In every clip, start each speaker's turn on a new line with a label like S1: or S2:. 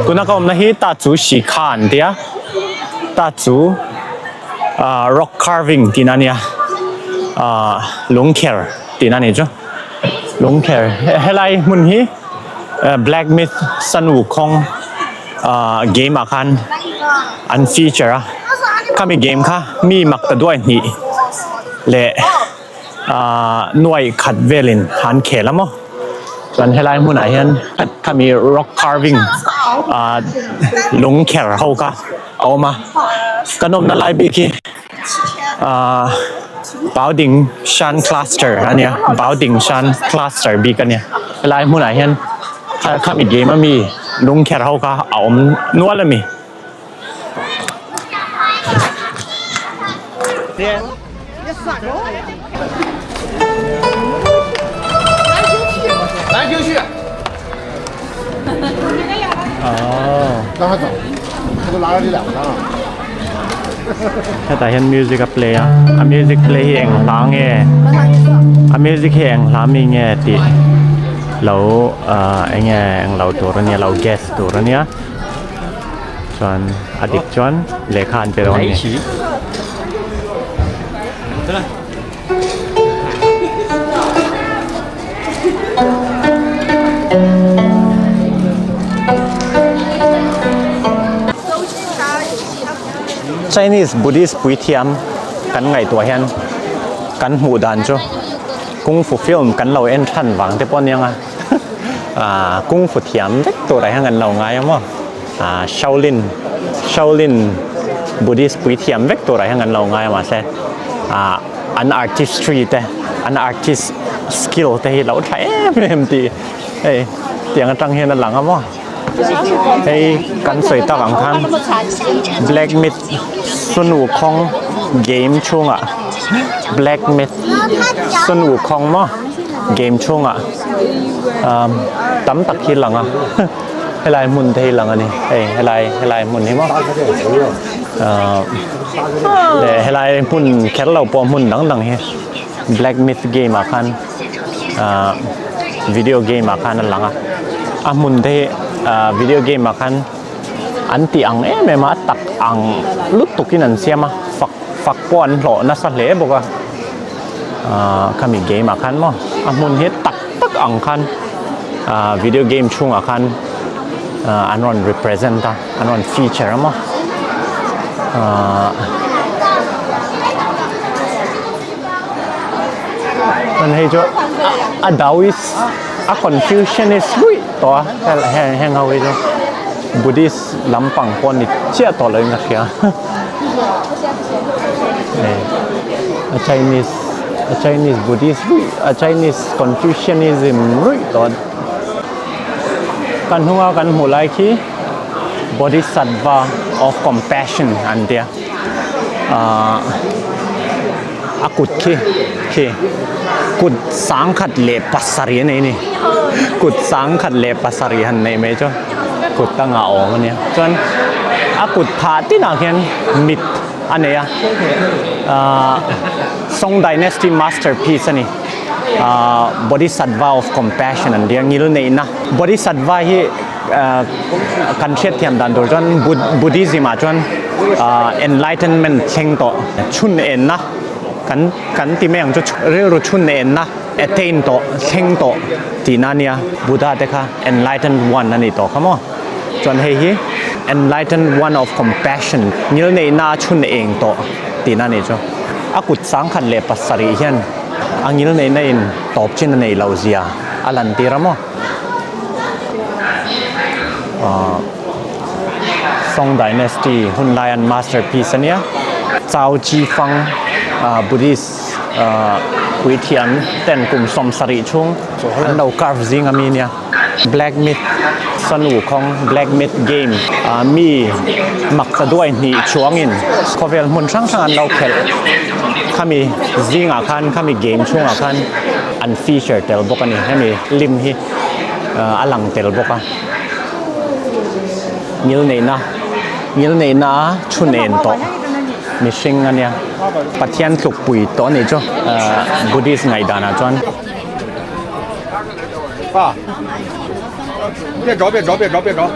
S1: กูนักอมนะฮีตาจูสีขานเดียตาจูrock carving ที่นั่นเนี่ยlungkher ที่นั่นเองจ้ะ lungkher เฮลัยมุนฮีblack myth สนุกของเกมอาคารอันฟีเจอร์ข้ามีเกมค่ะมีมักตะด้วยนี่และหน่วยขัดเวลินหันเขลมั้งส่วนเฮลัยมุนอาเห็นข้ามี rock carving lungkher เขาก็เอามาขนมนั่นไรบีกี้บ่าวดิ่งชันคลัสเตอร์อันเนี้ยบ่าวดิ่งชันคลัสเตอร์บีกันเนี่ยเวลาหมู่ไหนเห็นข้ามีเกมมีลุงแค่เขาก็เอานวดเลยมี
S2: 篮球去。
S1: 哦。
S2: 让他走，他都拿着这两张了。
S1: แต่เห็นมิวสิกเพลย์อะมิวสิกเพลย์เองล้างเงี้ยมิวสิกเองล้างมีเงี้ยติเราไอ้เงี้ยเราตัวนี้เรา guest ตัวนี้ส่วนอดีตจวนเลขาเป็นอะไรเนี่ยChinese Buddhist ปุยเทียมกันไงตัวเห็นกันหูดันจ้ะกุ้งฟูฟิลมกันเราเอ็นทันหวังแต่ป้อนยังอ่ะกุ้งฟูเทียมเล็กตัวอะไรให้กันเราไงมั้งShaolin Buddhist ปุยเทียมเล็กตัวอะไรให้กันเราไงมาเซ่อัน artistry แต่อัน artist skill แต่เราใช้ไม่เห็นตีเฮ้ยเตียงจังเห็นด้านหลังอ่ะมั้งไอ้กันสวยตาหลังคัน Black Myth สนุกของเกมช่วงอ่ะ Black Myth สนุกของมั้งเกมช่วงอ่ะตั้มตักทีหลังอ่ะให้ลายมุนทีหลังอันนี้ให้ลายมุนให้มั้งเดี๋ยวให้ลายมุนแค่เราปอมุนดังๆเฮ้ Black Myth เกมอ่ะคันวิดีโอเกมอ่ะคันนั่นหลังอ่ะมุนที่วิดีโอเกมมาคันอันที่อังแม่มาตักอังลุกตุกินันเสียมาฝักป้อนหล่อนัสเล่บอกว่าข้ามีเกมมาคันมั้งมุนเฮ็ดตักอังคันวิดีโอเกมช่วงอาคันอันนั้น represent อันนั้น feature มั้งมันให้จ้ะDaoist Confucianist ตัวแห่งเอาไว้จ้ะ Buddhist ลำปังปนนี่เชี่ยต่อเลยนะเชียChinese Buddhist Chinese Confucianism ตัวกันหัวกันหัวไหล่ที่ Bodhisattva of compassion อันเดียอากุดที่กุดสังขัดเล็บปัสสรีนี่กุดสังขัดเล็บปัสสรีหันในไหมจ๊ะกุดตั้งเอามันเนี่ยส่วนอากุดผาที่น่าเห็นมิดอันนี้Song dynasty masterpiece อันนี้ Bodhisattva of compassion อันเดียงี้เลยนะ Bodhisattva ที่กันเชียดเทียมดันโดยจน Buddhism มาจนenlightenment เชิงต่อชุนเอ็นนะกันที่แม่งจะเรียกรู้ชุนเอ็นนะ attain ต่อเชิงต่อที่นั่นเนี่ยบุตรเด็กค่ะ enlightened one นั่นนี่ต่อครับมั้งจนเฮีย enlightened one of compassion นี่เลยน่าชุนเองต่อที่นั่นนี่จ้ะอากุศสังขันเล็บปัสสรีเห็นอันนี้เลยในตอบชินในลาวเซียอันนั้นที่เรามั้งSong dynasty หุ่นไลน์ masterpiece เนี่ยเจ้าจีฟังBuddhist คุยเทียนเต้นกลุ่มสมสริช่วงอันเราคาร์ฟซิงมีเนี่ย Black Myth สนุกของ Black Myth Game มีมักจะด้วยนี่ช่วงอินขอเวลมุนช่างอันเราเขลข้ามีซิงอาคารข้ามีเกมช่วงอาคารอันฟีเจอร์เตลบอกกันนี่ให้มีลิมที่อลังเตลบอกกันงี้เลยนะชุนเอ็นโตมิชิงอันเนี้ยปัทยันถูกปุ๋ยตัวนี้จ้ะบุดิสไงดานะจวน
S2: 爸，别找，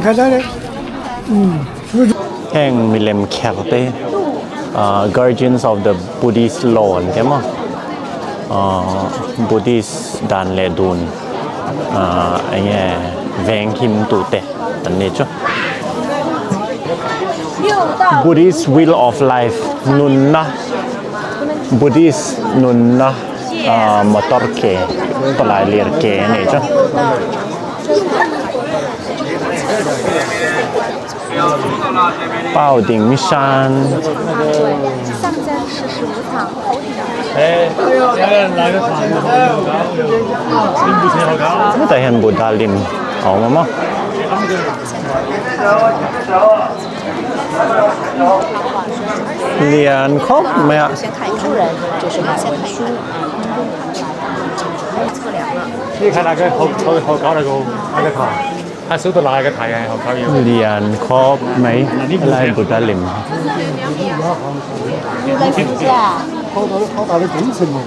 S2: 开这里。
S1: Heng milem kerte guardians of the Buddhist law thế mà Buddhist dan le dun anh nghe veng him tu te anh này chứ Buddhist will of life nun na Buddhist nun na motor ke tolai lir ke này chứ Bao Ding Mission
S3: 上针是15场，头顶
S1: แต่เห็นบุดาลิมเอามามั้งเรียนครบไหมอ่ะ
S3: 先看一看人，就是先看书。测量了。
S4: 你看那个好高那个塔，他手都拿一个太阳好高有。
S1: เรียนครบไหมอะไรบุดาลิม
S3: 如来佛家，
S2: 好大的工程嘛！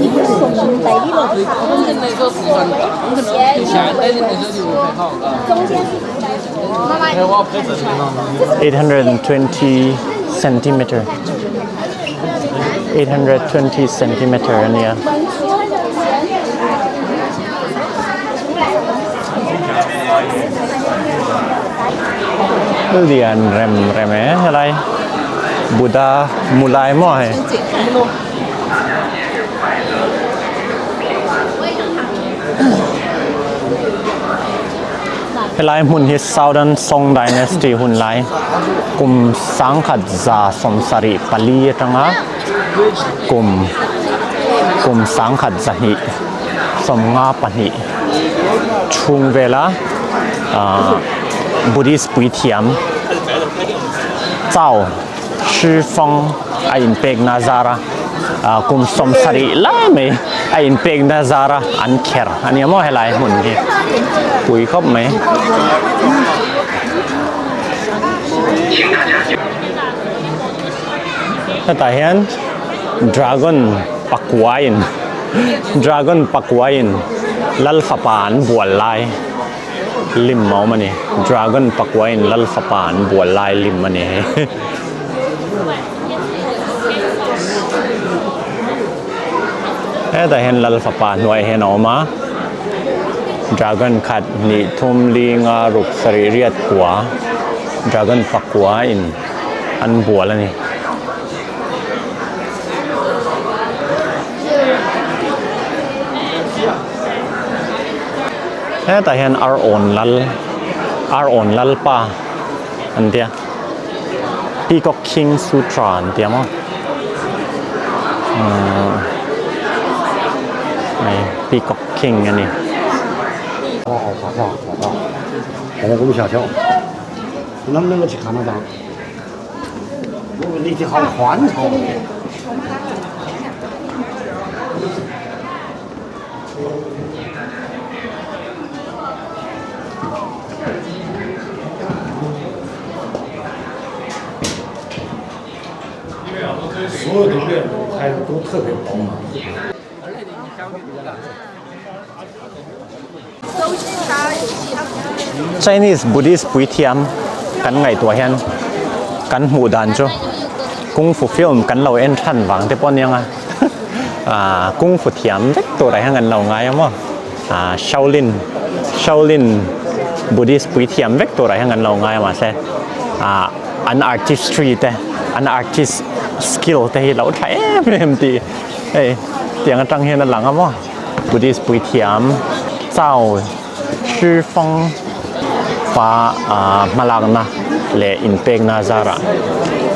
S3: 你不是送代理了他，
S5: 那个部分，现在的那个就还好，
S3: 中间是妈妈。
S5: 我拍这里了。
S1: 820 centimeter 820 centimeter อันเนี้ยเรียนแรมอะไรบูดามูลายมั่วเหรอหุ่นที่ Southern Song Dynasty หุ่นไรกลุ่มสังขัดจาสมสริปลีจังฮะกลุ่มสังขัดจาหิสมงาปหิช่วงเวลาBuddhist ปุยเทียมเจ้าชื่อฟงไออินเปกนาซาระกุมสมสริไล่ไหมไออินเปกนาซาระอันแคร์อันนี้มั่วให้ไรหุ่นที่ปุยครบไหมถ้าแต่เห็น Dragon ปักไวน์ Dragon ปักไวน์ลัลฟปานบวชลายลิมเมามันนี่ Dragon ปักไวน์ลัลฟปานบวชลายลิมมันนี่แต่เห็นลัลฟปานหน่วยเห็นออกมา Dragon ขัดนิทุมลีงารุกสรีเรียดกัว Dragon ปักไวน์อันบวชแล้วนี่แต่เห็นour own lal pa อันเดีย Peacock King Sutra อันเดียมั้งไอ้ Peacock King อันนี้
S2: 好好好，大家给我们下跳，能不能够去看得到？我们立体好宽敞。所有的乐还都特别饱满。
S1: Chinese Buddhist ปุยเทียมกันไงตัวเห็นกันหูดันจ้ะกุ้งฟูฟิลมกันเราเอ็นทันหวังแต่ป้อนยังอ่ะกุ้งฟูเทียมตัวไหนให้กันเราไงมั้งShaolin Buddhist ปุยเทียมตัวไหนให้กันเราไงมาเซ่an artistry แต่ an artist skill แต่เราใช้เป็นตีเอ้ยเตียงกันจังเห็นหลังอ่ะมั้ง Buddhist ปุยเทียมเจ้าชื่อฟงฟ้ามาลังนะและอินเปกนาซาระ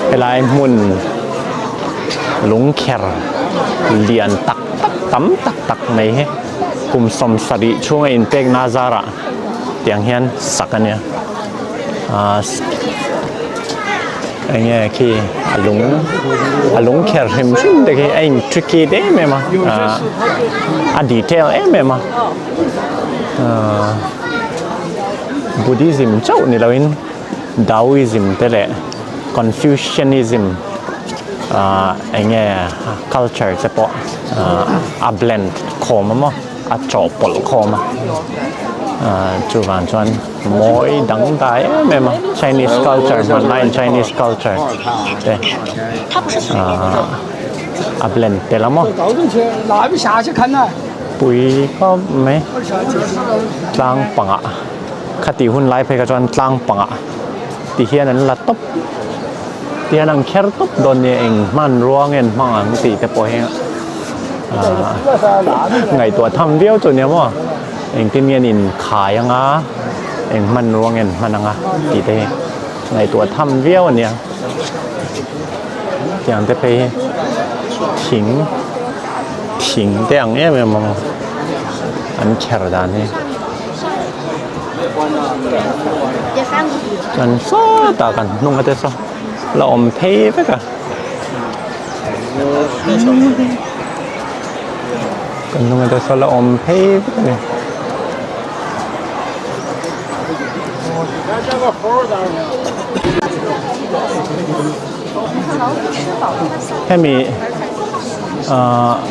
S1: เวลามุนลุงแคร์เลียนตักไม่ให้กุมสมสริช่วงอินเปกนาซาระเตียงเฮียนสักกันเนี่ยไอ้เนี่ยคือลุงแคร์เห็นชุ่มแต่คือไอ้ทริกกี้เด้ไหมมาดีเทลไหมมาBuddhism เจ้านี่เราเห็น Daoism แต่แหละ Confucianism ไอ้เงี้ย culture จะปะblend โคมมั้งจอบปลโคมจูวันชวนมวยดังได้ไหมมั้ง Chinese culture มันไม่ Chinese culture เด้blend เดี๋ยวละมั้ง
S5: 搞进去，哪边下去看呢？
S1: ปุ๋ยก็ไม่กลางปังคติหุ่นไล่ไปกระจวนกลางปังที่เฮียนั้นละตบที่เฮียนั้นแค่ตบโดนเนี่ยเองมันรัวเงินมั่งตีแต่ปอยไงตัวทำเดียวตัวเนี้ยมั้งเองที่เมียนินขายยังเองมันรัวเงินมันยังตีแต่ไงตัวทำเดียวเนี่ยอย่างจะไปขิงแต่อย่างเนี้ยมันอันแค่ระดับนี้กันซ้อตากันนุ่งกันซ้อเราอมเทไปกันนุ่งกันซ้อเราอมเทไปกันให้มี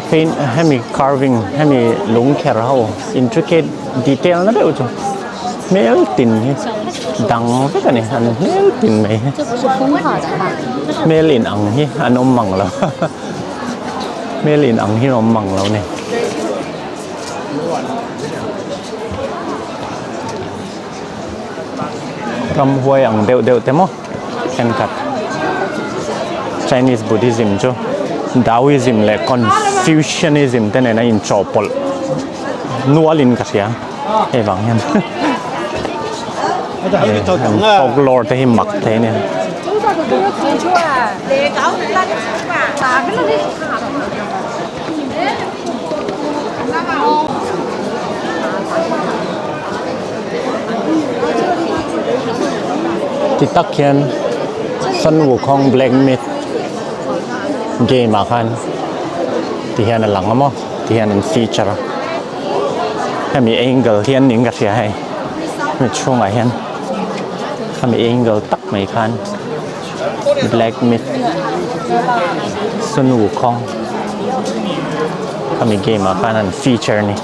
S1: paint ให้มี carving ให้มีลุงแคร์เขา intricate detail นะเดี๋ยวจ้ะเมลตินดังไปกันนี่อันเมลตินไหมเมลินอังฮีอันอมมังแล้วเมลินอังฮีอมมังแล้วเนี่ยรำหวยอังเดียวเต็มมั้งแข่งขัน Chinese Buddhism จ้ะDaoism และ Confucianism แต่ในนั้นจอบปลนัวลินกันเสียไอ้บางอย่างฟอกลอร์แต่ให้หมักเท่เนี่ยที่ตักเขียนสันวูคอง Black Mythเกมอาคันที่เห็นหลังมั้งที่เห็นฟีเจอร์ให้มีแองเกิลเห็นหนึ่งกับเสียให้ไม่ช่วงไหนเห็นให้มีแองเกิลตักไม่คัน Black Myth สนุกของให้มีเกมอาคันนั้นฟีเจอร์นี่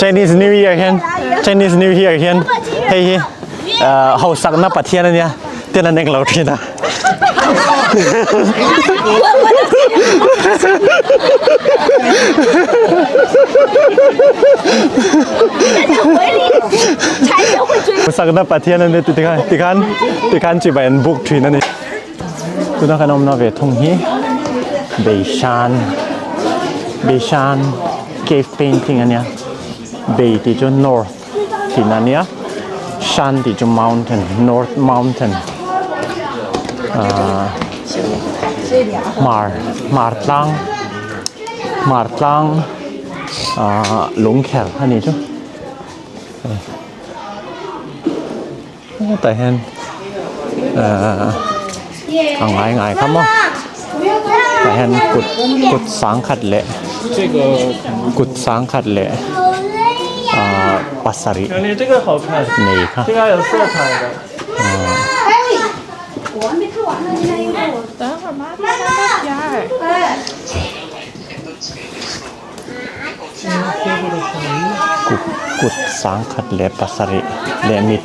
S1: Chinese New Year เห็น Chinese New Year เห็นเฮ้ยเขาสักนับประเทศนั่นเนี่ยเต้นนั่นเองเราทีนะสักนับประเทศนั่นเนี่ยติดกันจีบอันบุกทีนั่นนี่คุณนักนมนาเวทงฮีเบชานเคฟเพนติ้งอันเนี้ยเบย์ที่จุด north ที่นั่นเนี่ยชันที่จุด mountain north mountainมาร์ตังลุงแขกอันนี้จ้ะแต่เห็นง่ายครับมั้งแต่เห็นกุดสังขัดเละกุดสังขัดเละปัสสรินี่ค่ะ这个有色彩的我还没看完呢，应该有。等会儿妈妈家กุดสังขัดเละปัสสริเลมิด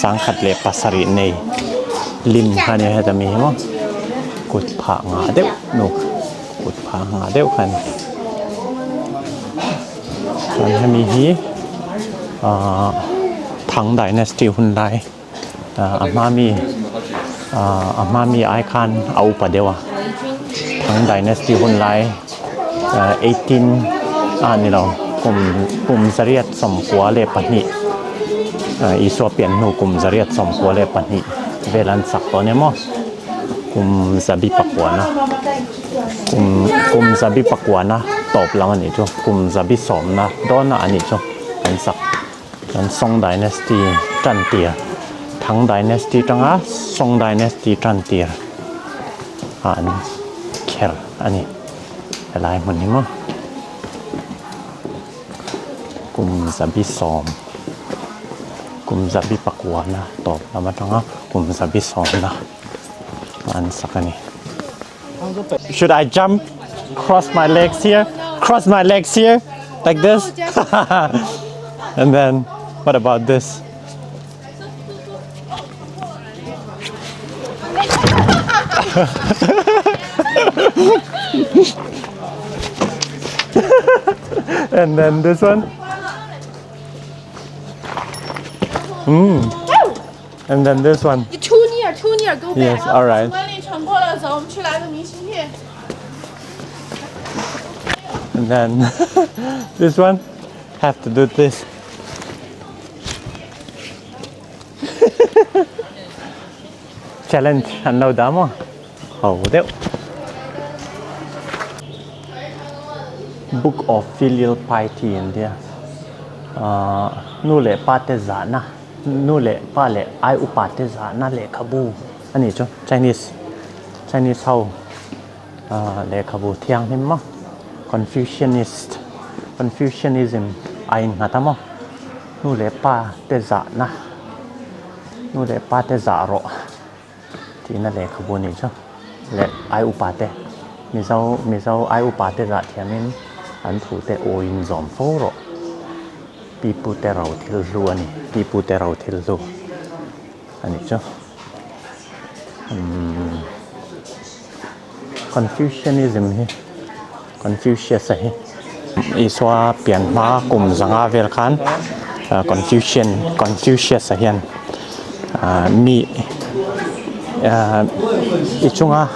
S1: สังขัดเละปัสสริในริมค่ะเนี่ยจะมีมั้งกุดผางาเดียวหนุกกุดผางาเดียวกันมันให้มีฮีทั้ง dynasty หุ่นไลอาม่ามีไอคอนเอาประเดี๋ยวทั้ง dynasty หุ่นไล18นี่เรากลุ่มสเรียดสมกัวเลปนิอีสัวเปลี่ยนหนูกลุ่มสเรียดสมกัวเลปนิเวลันสักตัวเนี้ยมั้งกลุ่มซาบิปักวานะกลุ่มซาบิปักวานะตบแล้วอันนี้จ้ะกลุ่มซาบิสมนะโดนอันนี้จ้ะเป็นสักเป็นซง dynasty จันเตียทั้ง dynasty จังซง dynasty จันเตียอันแคร์อันนี้อะไรเหมือนนี้มั้งกลุ่มซาบิสมกลุ่มซาบิปักวานะตบแล้วมาจังกลุ่มซาบิสมนะ One second. Should I jump? Cross my legs here? Cross my legs here? Like this? And then, what about this? And then this one? And then this one?
S3: Too near, go back.
S1: Yes, alright.
S3: 5公里穿过了，走，我们去拿个明信片。
S1: And then this one? Have to do this. Challenge anh đâu đó mà. Oh, đéo. Book of Filial Piety India. Nu le pate zana. Nu le pa le ai upate zana le kabu. Anh này cho Chinese how le kabu thiang him mà. Confucianism ai ngata mo. Nu le pa te zana. Nu le pa te zaro. Thì nó le kabu này cho. Le ai upate. Mi sau ai upate za thiam min an thu te oin zom fo ro. Pi pu te rau thil lu ani. Pi pu te rau thil lu. Ani cho. Confucianism hi. Confucius hi. Iswa pian ma kum zanga vel khan. Confucius hian. Mi ichunga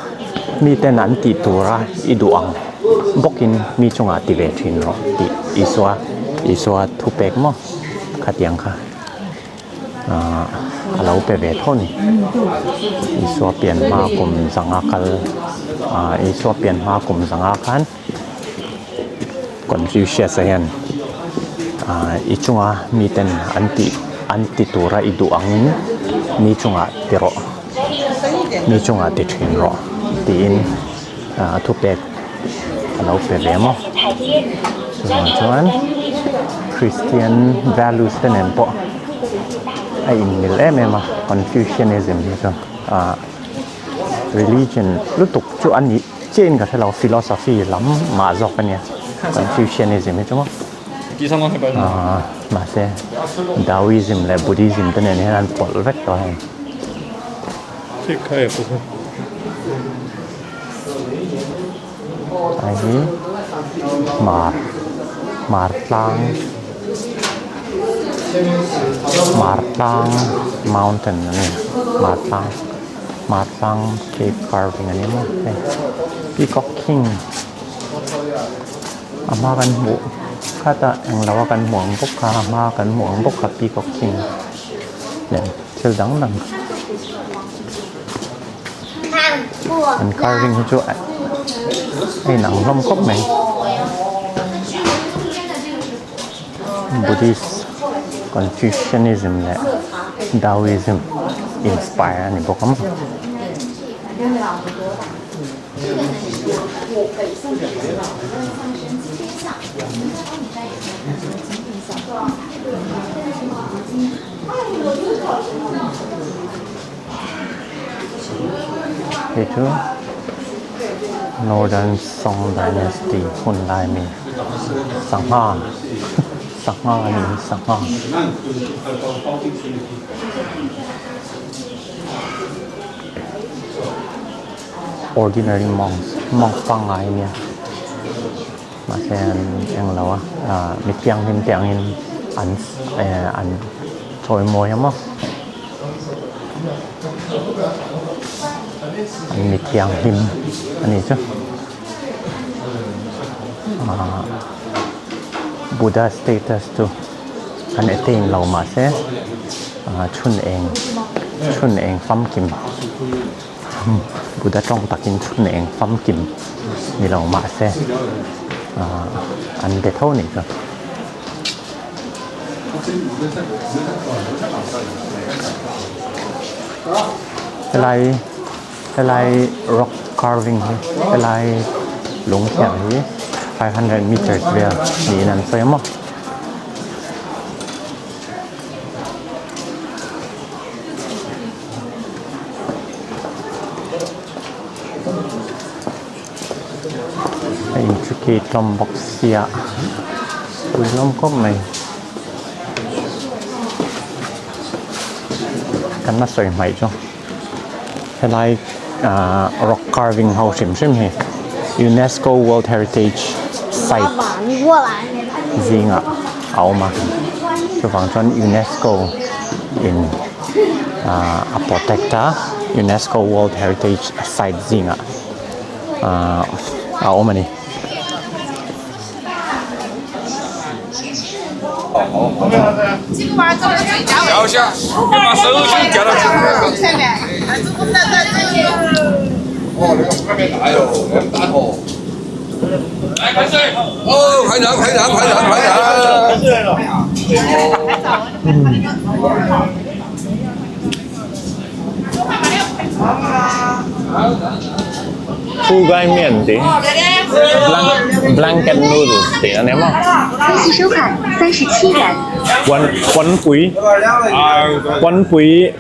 S1: mi ten an ti tura iduang. Bokin mi chunga ti ve thin ro. Ti iswa thu pek mo khatiang kha. Alau pe ve thon. Iswa pian ma kum zanga kal. Iswa pian ma kum zanga khan. Confucius hian. Ichunga mi ten anti tura iduangin mi chunga tiro. Mi chunga ti thin ro. Ti in thu pek alau pe ve mo. Chuan Christian values ten em po. Ai in mil em Confucianism ni so. Religion lu tuk chu an ni chen ka thalo philosophy lam ma zok ania. Confucianism ni chuma. Mà se Daoism là Buddhism tên này anh bỏ vết rồi. Ai Martang Mountain này, Martang cave carving này mà. Peacock King. Ama kan bu kata ang lawa kan muang bok ka ama kan muang bok ka Peacock King. Then til dang nang. And carving hi chu ai nang rom kop mai. Buddhist Confucianism le Daoism inspire ni bokam. Itu Northern Song Dynasty Hun Lai Mi Sangha ni Sangha. Ordinary monk pangai ni. Masen yang lawa mi tiang in an choi moi mo. An mi tiang him ani chu. Buddha status tu an attain lau ma se chun eng fam kim. Buddha trong takin chun eng fam kim ni lau ma se an de thau ni ka. Lai rock carving hi, lai lungkher hi 500 meters there ni nan soi mo. kỳ trồng bọc xìa túi lông cốc này cái nó sợi mày cho hay like rock carving house xem xem UNESCO World Heritage Site gì ngạ ảo mà cho bằng cho UNESCO in a protector UNESCO World Heritage Site gì ngạ ảo mà nè
S5: 摇一下，把手心夹到这个。哦，那个外面大哟，大头。来开水。哦，快点，快点，快点，快点。开水了。
S1: 铺盖面的 blanket noodles 点了没吗？
S3: 分期收款37元。
S1: one杯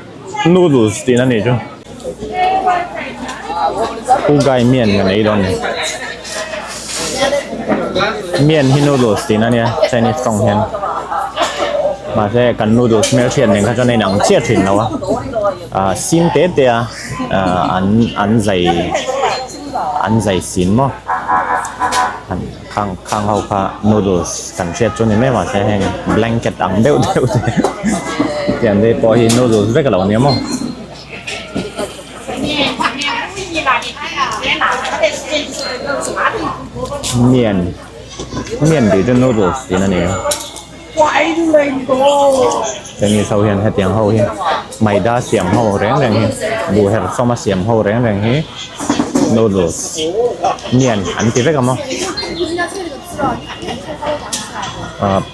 S1: noodles 点了你就铺盖面กันไอ้ดอนเมียนที่ noodles 点了เนี่ย Chinese กองเห็นมาใช้กัน noodles เมื่อเทียนหนึ่งเขาจะในหนังเชียดถึงแล้ววะซิมเตะเดียอันใจสินมั้งข้างเขาค่ะ noodles กันเชียดจนนี่ไม่ว่าใช่แห้ง blanket อังเดียวเดี๋ยวได้พอเห็น noodles ไว้กับเราเนี่ยมั้งเมียนดีจน noodles ดีนั่นเองแต่นี่เขาเห็นให้เตียงเขาเห็นไม่ได้เสียมเขาแรงเห็นดูเห็นสมาเสียมเขาแรงเห็น noodles เมียนอันที่เรียกมั้ง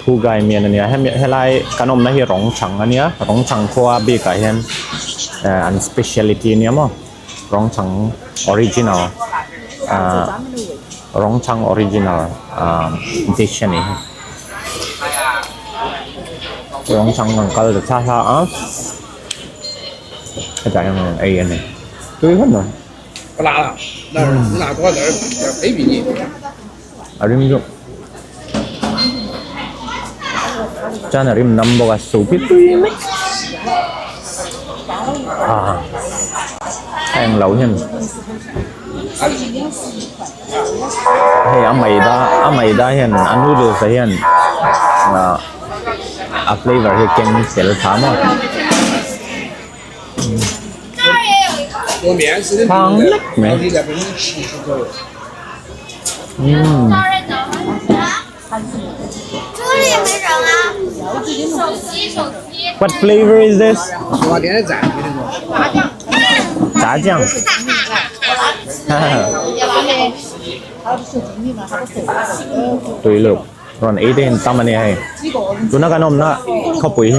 S1: ผู้กายเมียนอันเนี้ยให้ไล่ขนมนะที่หลงฉังอันเนี้ยหลงฉังครัวบีกายเห็นอัน speciality เนี้ยมั้งหลงฉัง original หลงฉัง original dish นี่Rongchang bằng câu được xa xa á cái chạy em này ai này tươi hết rồi
S5: 不辣了，那你拿多少点儿配比你？rim
S1: dụng cha là rim number one số biết tươi mấy hàng lẩu hen hay mày đa hen ăn noodles thấy hen a flavor he can sell thám à thang lách mẹ What flavor is this? 炸酱对了rồi ý đến tâm anh này chúng nó cái nôm nó không bụi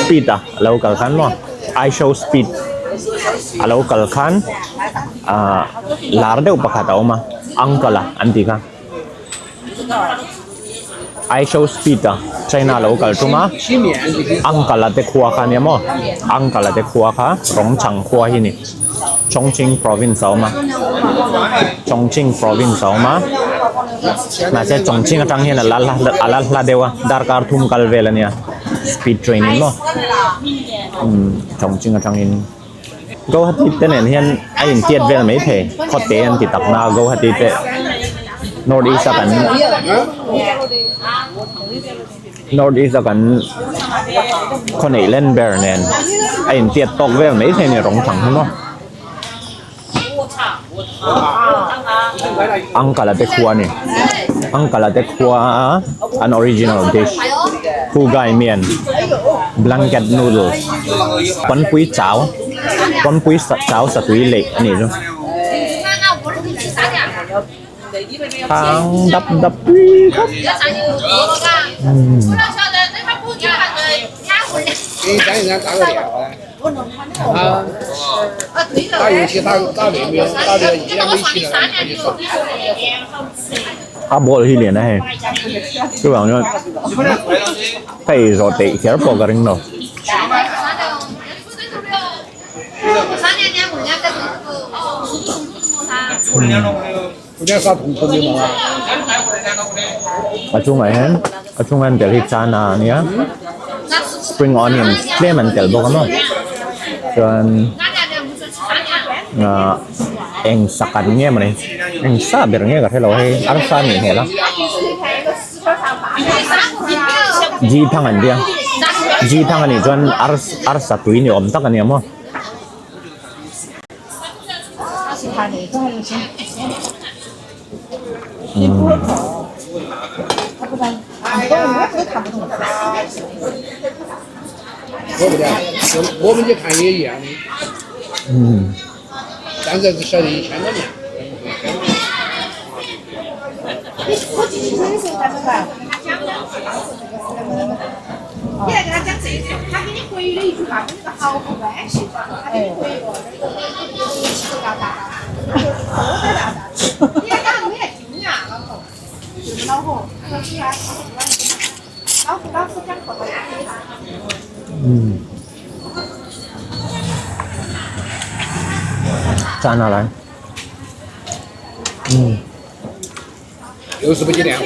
S1: speed à lâu cả khán mà I show speed lâu cả khán lá đều bạc hạt mà ăn cả là ăn gì cả I show speed à China lâu cả chúng mà ăn cả là để khua khán nhá mà ăn cả là để khua khá Rongchang khua hi nè Chongqing province mà Chongqing province mà Nasa Chongqing atang hian ala dewa darkar thum kalvel ania speed training mo Chongqing atang in go hati tenen hian ai in tiat vel mai the khote an ti tapna go hati te northeast kan khonei len ber nen ai in tiat tok vel mai the ni Rongchang mo Angkala te khua ni Angkala te khua an original dish Phu gai mian blanket noodles Quán quý cháo sa tui lệ ni jo Khang đập quý khắp
S5: 大油漆大里面大的一样微细的。
S1: bộ hi liền này cứ bảo như phải rồi tệ kéo bộ cái ring đâu
S2: 点啥痛苦的嘛？
S1: Acungan, acungan del hitsana niya. Spring onions, lemon del boko mo. Then eng sakan niya man eng sa ber niya ka hello hey arsa ni hela. Ji pangan dia. Ji pangan ni juan arsa tui ni om tak niya mo.
S2: 我们去看也一样的。现在是晓得1000多年。
S3: 你来跟他讲这一套，他给你回了一句话，跟那个毫无关系。他给你回一个气都大大，你还讲你还惊讶，老婆，就是老婆，他说是啊，老师讲课都
S1: 站哪来？
S2: 又是不接电话。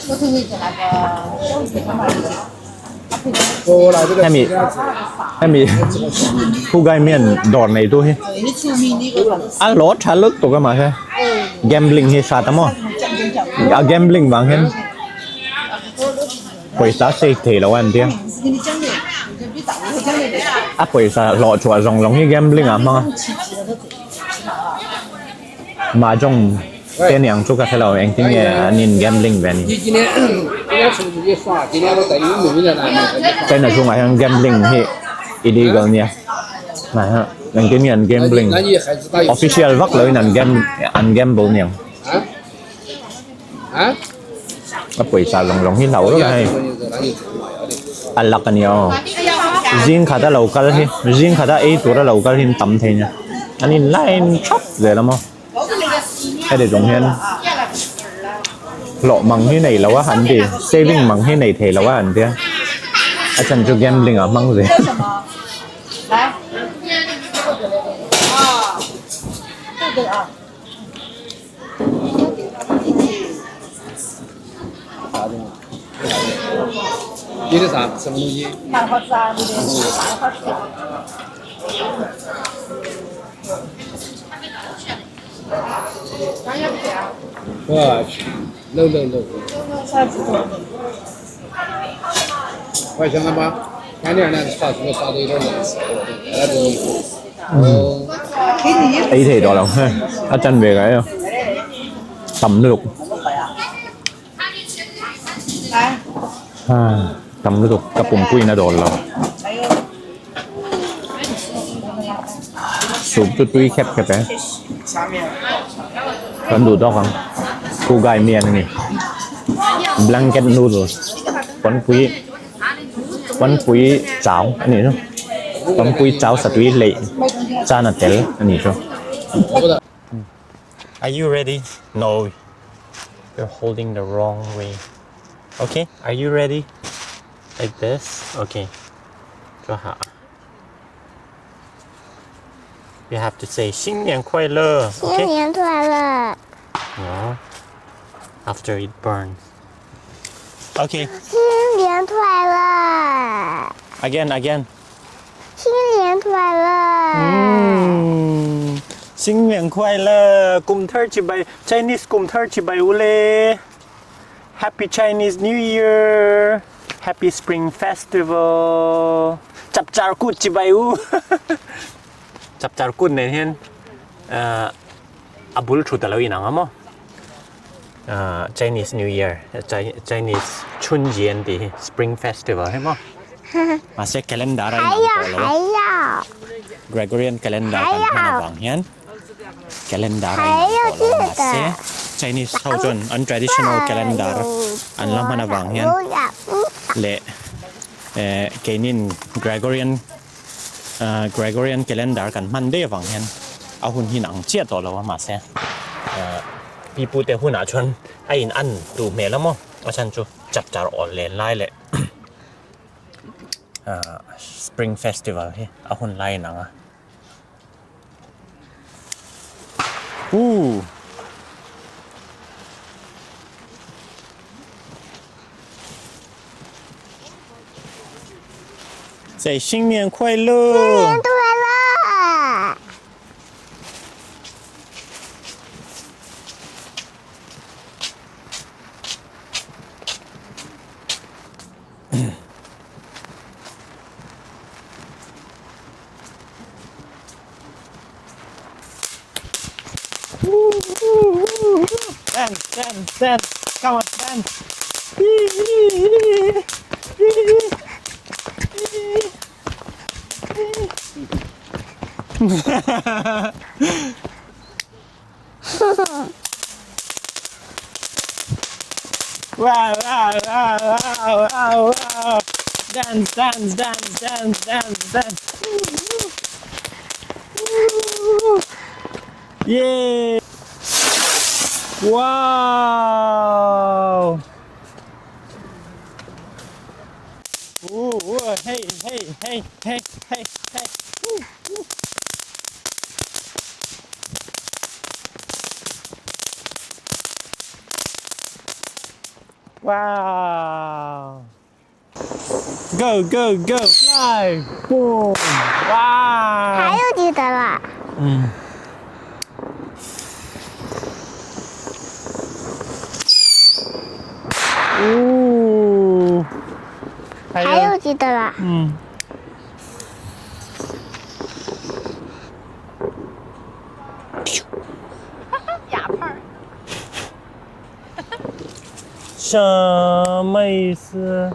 S3: 我头回去那个手机上面
S2: 哦，那这个。
S1: ให้มีผู้ไกลเมียนดอดในตัวเฮ้อ่ะรถชันลึกตัวก็มาใช่ gambling เฮชาตะมออ่ะ gambling บางเห็นปอยซาเซเทแล้ววันเดียวอ่ะปอยซาหล่อชัวร์รองที่ gambling อ่ะมั้งมาจงเป็นอย่างชุกให้เราเองที่เนี่ยนิน gambling แบบนี้
S2: 你今天出去耍，今天我带你妹妹在那里。
S1: เป็นในช่วงไหนทาง gambling ที่ illegal เนี่ยนะฮะอย่างที่เนี่ย gambling
S2: 那你孩子打游戏
S1: official วักเลยนั่น gamble เนี่ย
S2: 啊？
S1: ก็ปล่อยซาลงที่เราแล้วไงอันลักกันเนี่ยจิงขาดเรากันที่จิงขาดตัวเรากันที่ตั้มเทียนอันนี้ไล่ชับเลยละมั้งให้เด็กตรงนี้หล่อมังที่ไหนแล้วว่าหันดี saving มังที่ไหนเทแล้วว่าหันเดียอาจารย์จะ gambling อ่ะมังเลย
S2: 你的啥？什么东西？
S3: 蛮好吃啊，你的蛮好吃。
S2: 我去，no。我还想他妈干点呢，啥什么啥都有点意思，那种。
S1: ý thì đó là ở trên về cái tầm nước tầm nướcกับปุ่มกุ้ยนะโดนเราสูบตุ้ยแคบแค่ไหนกันดูต่อครับกูไก่เมียนี่ blanket noodles วันปุ้ยเจ้าอันนี้เนาะวันปุ้ยเจ้าสตุยเละจานเตลอันนี้เนาะ Are you ready? No, you're holding the wrong way. Okay, are you ready? Like this? Okay. 就好 You have to say 新年快乐 Okay?
S3: 新年快乐！
S1: No. After it burns. Okay.
S3: 新年快乐！
S1: Again.
S3: 新年快乐！
S1: 新年快乐กุมเทอร์ชิบาย Chinese กุมเทอร์ชิบายอุเล Happy Chinese New Year Happy Spring Festival จับจารกุดชิบายอู จับจารกุดเนี่ยเห็นอับุลชุดอะไรอีกนะมั้งChinese New Year Chinese 春节的 Spring Festival ใช่มั้ยมาเช็ค calendar อะไรนะ
S3: 还要
S1: Gregorian calendar กันมาหวังเห็น calendar อะไรมาเช็ค Chinese เท่าจน untraditional calendar อันละมาหวังเห็นเละเกนิน Gregorian calendar กันมันได้หวังเห็นเอาหุ่นหินอังเจียต่อแล้วว่ามาเช็คพี่พูดแต่หุ่นอาชนไอ้อินอันดูเมล์แล้วมั้งอาจารย์จูจับจารอ่อนเลนไล่เลย Spring Festival เฮ้เอาหุ่นไล่หนังอ่ะ在新年快乐！
S6: 年快乐！dance,
S1: come on, dance. Wow, wow, wow, wow, wow, wow. Dance, dance, dance, dance, dance, dance. Yay! Wow! Ooh, ooh, hey, hey, hey, hey, hey, hey. Ooh, ooh. Wow! Go, go, go! Fly! Boom!
S6: 还
S1: Wow!
S6: 有几个了？Ooh! 还有几个了？
S3: 哑炮儿。
S1: 什么意思？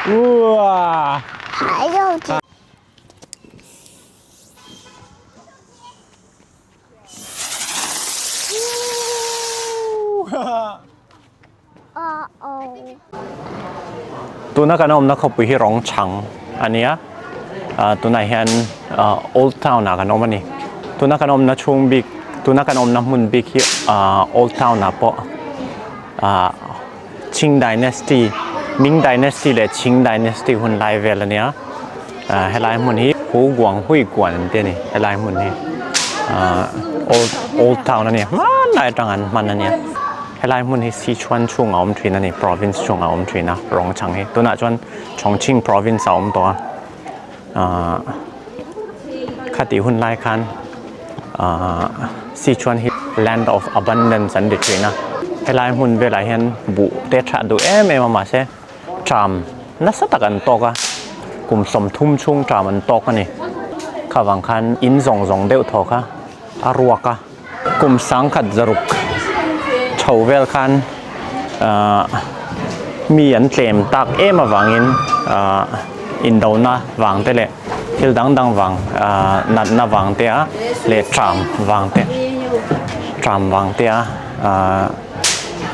S1: 哇！
S6: 还有几？哦哦。
S1: ตัวนักการอมนักเขาไปที่รองชังอันเนี้ยตัวไหนเห็นold town นักการอมอันนี้ตัวนักการอมนักช่วงบิ๊กตัวนักการอมนักมุนบิ๊กที่old town นะเพราะชิง dynasty มิง dynasty และชิง dynasty หุ่นไลเวลเนี้ยให้ไลมุนที่หูกวางหุยกวนเดี๋ยวนี้ให้ไลมุนที่old town นั่นเนี่ยมันไลจังอันมันนั่นเนี่ยให้ไล่มุนที่ซีชวนช่วงอมทรีนั่นนี่ province ช่วงอมทรีนะรองชังให้ตัวน่ะจวนชงชิง province อมตัวคติหุ่นไล่คันซีชวนที่ land of abundance อันเด็ดเลยนะให้ไล่มุนเวลาเห็นบุเตชะดูมาเช่จามนัสตะกันตกกลุ่มสมทุ่มช่วงจามันตกนี่ข้าวังคันอินซงเดือดทอกอารัวกกลุ่มสังขัดจรุกชาวเวลคันมีอันเตรียมตักมาวางอินโดนะวางเตะเลยทิลดังวางนัดน่าวางเตะเลทรามวางเตะทรามวางเตะ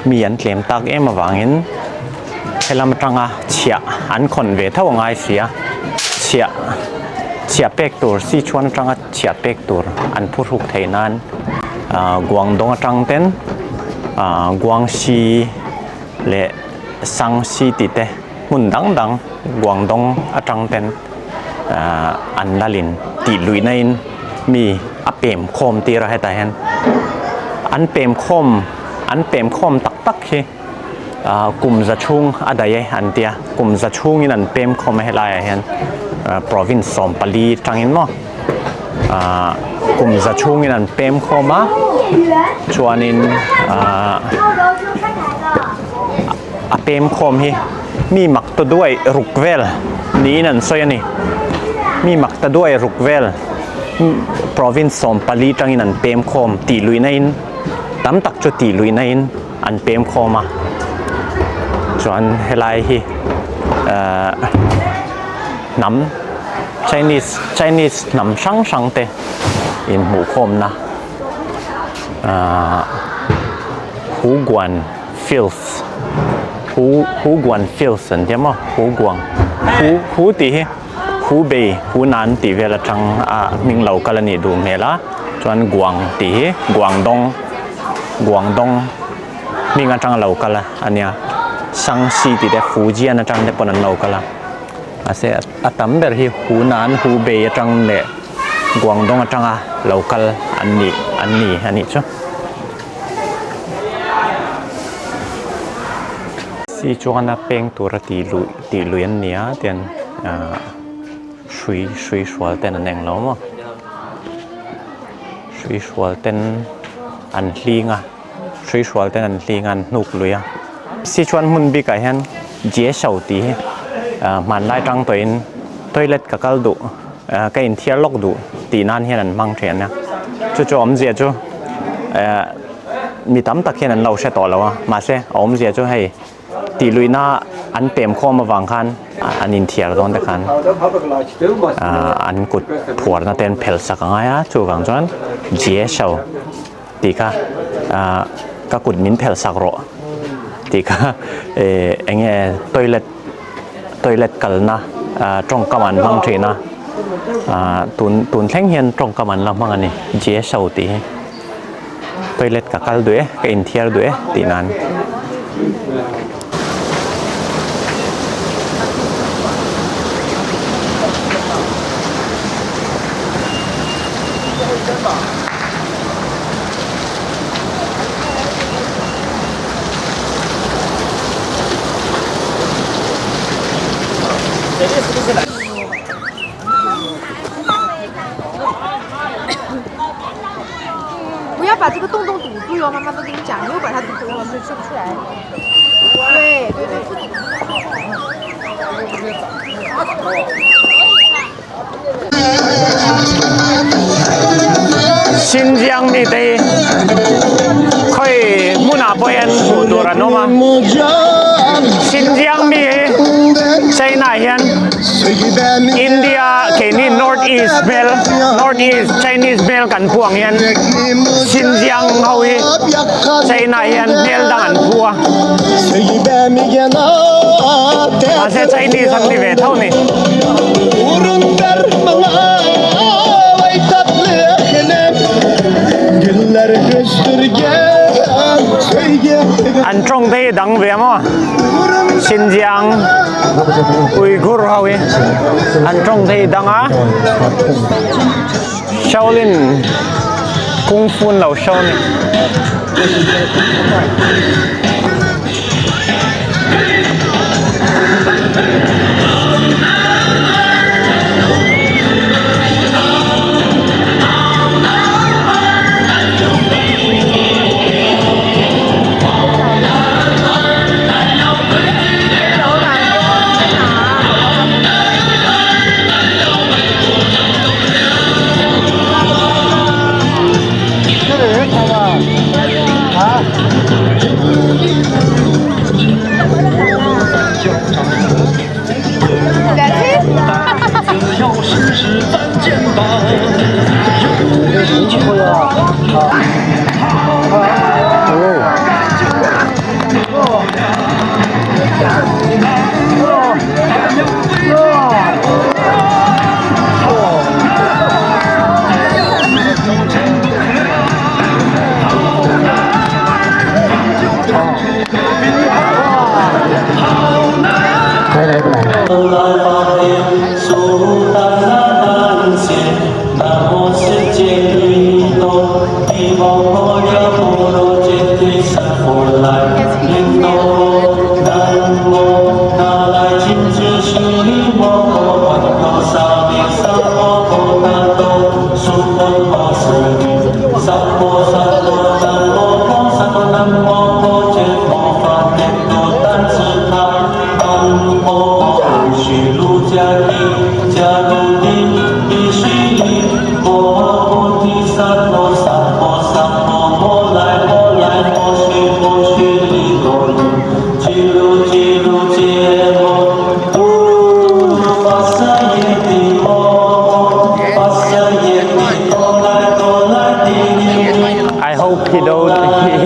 S1: มีอันเตรียมตักมาวางให้เรามาตั้งเชียอันคนเวทว่าไงเสียเชียเป็กตัวซีชวนตั้งเชียเป็กตัวอันผู้ถูกเทนั้นกวางดงตั้งเต้นกวางซีและสังซีติเตหุ่นดังกวางดงตั้งเต้นอันดาลินตีลุยในมีอเปมโคมตีเราให้ตายเห็นอันเปมโคมตักที่กลุ่มจะชุ่งอะไรอันเดียกลุ่มจะชุ่งนั่นเปมโคมให้ลายเห็น province สมปลีจังเห็นมั้งกลุ่มจะชุ่งนั่นเปมโคมาชวนินเปมโคมที่มีหมักตัวด้วยรุกเวลนี้นั่นซอยนี่มีหมักตัวด้วยรุกเวล province สมปลีจังนั่นเปมโคมตีลุยในตั้มตักจุดตีลุยในอันเปมโคมาส่วนเฮลัยที่น้ำ Chinese น้ำช่างเตะอินหมูโคมนะหูกวน filth หูกวน filth สันเดียมั้งหูกวางหูตีหูเบยหูนันตีเวลาจังมิงเหล่ากรณีดูเมล่าส่วนกวางตีกวางดงมีงานจังเหล่ากันละอันเนี้ย sang si ti de Fujian atang de ponan lokala ase atam ber hi Hunan Hubei atang le Guangdong atanga local ani cho si chuana peng tur ti luyan nia ten shui swal ten aneng lo mo shui swal ten an hlinga shui swal ten an hlingan nuk luya si chuan mun bi ka hen je sau ti man lai tang toin toilet ka kal du ka in thiar lok du ti nan hian an mang thian na chu om zia chu mi tam tak hian an lo she to lo ma se om zia chu hei ti luina an pem khom awang khan an in thiar don de khan an kut phuar na ten phel sak anga chu wang chuan je sau ti ka ka kut min phel sak ro ti ka enge toilet kalna trong kaman mang thina tun thleng hian trong kaman la mang ani je sau ti toilet ka kal due ka in thiar due ti nan
S3: 不要把这个洞洞堵住哟，妈妈都跟你讲，如果把它堵住了，就吃不出来。对对对。
S1: 新疆米的可以木纳波恩土多人吗？新疆米在哪边 ？India 给你 Northeast Bell Northeast Chinese Bell กันพวงยัน新疆เขา在哪边 Bell ดังกันพวงอาเซีย Chinese ทั้งที่เวทเท่านี้ anh trong thế đắng về mà Xinjiang Uyghur hao anh trong thế đắng á Shaolin Kung Fu lẩu sâu này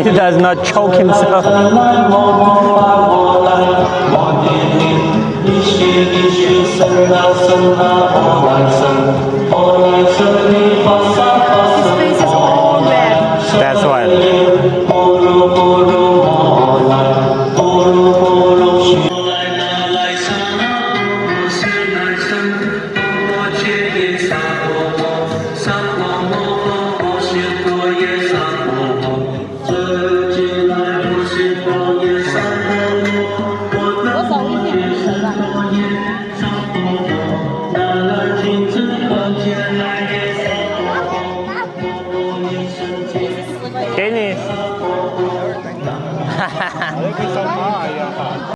S1: he does not choke himself.
S3: His face is all red.
S1: That's why.
S7: 金枝可见。